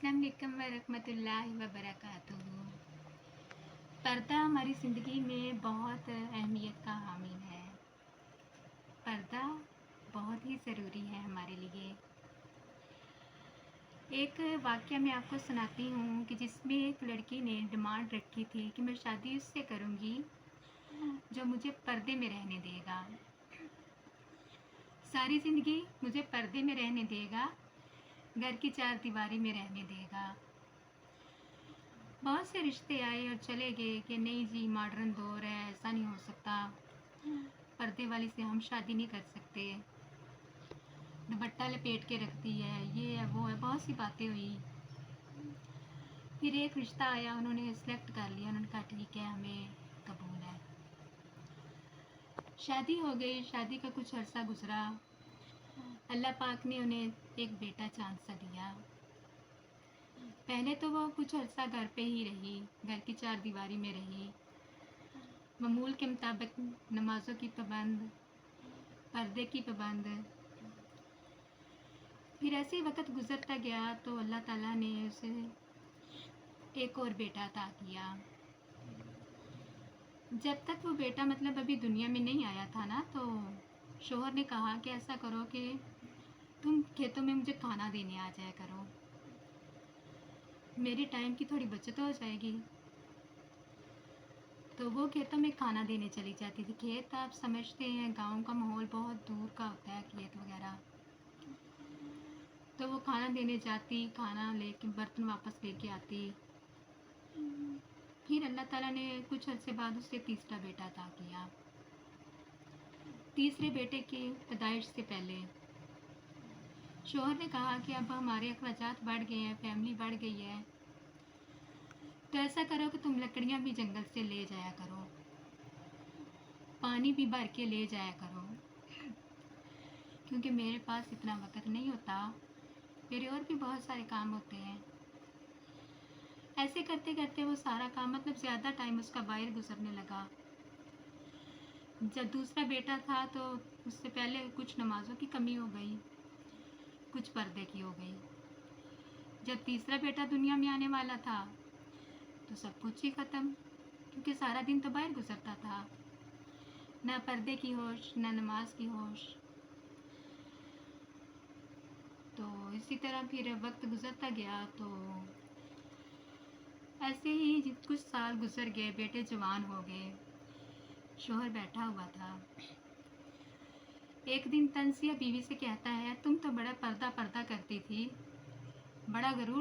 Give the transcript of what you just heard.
अस्सलाम वालेकुम वरहमतुल्लाहि वबरकातुहू। पर्दा हमारी ज़िंदगी में बहुत अहमियत का हामिल है। पर्दा बहुत ही ज़रूरी है हमारे लिए। एक वाक़या मैं आपको सुनाती हूँ कि जिसमें एक लड़की ने डिमांड रखी थी कि मैं शादी उससे करूँगी जो मुझे पर्दे में रहने देगा, सारी ज़िंदगी मुझे पर्दे में रहने देगा, घर की चार दीवारी में रहने देगा। बहुत से रिश्ते आए और चले गए कि नहीं जी मॉडर्न दौर है, ऐसा नहीं हो सकता, पर्दे वाली से हम शादी नहीं कर सकते, दुपट्टा लपेट के रखती है, ये है वो है, बहुत सी बातें हुई। फिर एक रिश्ता आया, उन्होंने सेलेक्ट कर लिया, उन्होंने कहा ठीक है हमें कबूल है। शादी हो गई। शादी का कुछ अरसा गुजरा, अल्लाह पाक ने उन्हें एक बेटा चांद सा दिया। पहले तो वो कुछ अरसा घर पे ही रही, घर की चार दीवारी में रही, मामूल के मुताबिक नमाज़ों की पाबंद, पर्दे की पाबंद। फिर ऐसे ही वक्त गुजरता गया तो अल्लाह ताला ने उसे एक और बेटा अता किया। जब तक वो बेटा मतलब अभी दुनिया में नहीं आया था ना, तो शोहर ने कहा कि ऐसा करो कि तुम खेतों में मुझे खाना देने आ जाया करो, मेरे टाइम की थोड़ी बचत हो जाएगी। तो वो खेतों में खाना देने चली जाती थी। खेत आप समझते हैं, गांव का माहौल बहुत दूर का होता है, खेत वगैरह। तो वो खाना देने जाती, खाना लेके बर्तन वापस लेके आती। फिर अल्लाह ताला ने कुछ अरसे बाद उससे तीसरा बेटा अता किया। तीसरे बेटे की पैदाइश से पहले शोहर ने कहा कि अब हमारे अखराजात बढ़ गए हैं, फैमिली बढ़ गई है, तो ऐसा करो कि तुम लकड़ियाँ भी जंगल से ले जाया करो, पानी भी भर के ले जाया करो, क्योंकि मेरे पास इतना वक्त नहीं होता, मेरे और भी बहुत सारे काम होते हैं। ऐसे करते करते वो सारा काम मतलब ज़्यादा टाइम उसका बाहर गुजरने लगा। जब दूसरा बेटा था तो उससे पहले कुछ नमाज़ों की कमी हो गई, कुछ पर्दे की हो गई। जब तीसरा बेटा दुनिया में आने वाला था तो सब कुछ ही ख़त्म, क्योंकि सारा दिन तो बाहर गुजरता था, ना पर्दे की होश, ना नमाज की होश। तो इसी तरह फिर वक्त गुजरता गया। तो ऐसे ही कुछ साल गुजर गए, बेटे जवान हो गए, शोहर बैठा हुआ था। एक दिन तंसिया बीवी से कहता है, तुम तो बड़ा पर्दा पर्दा करती थी, बड़ा गरूर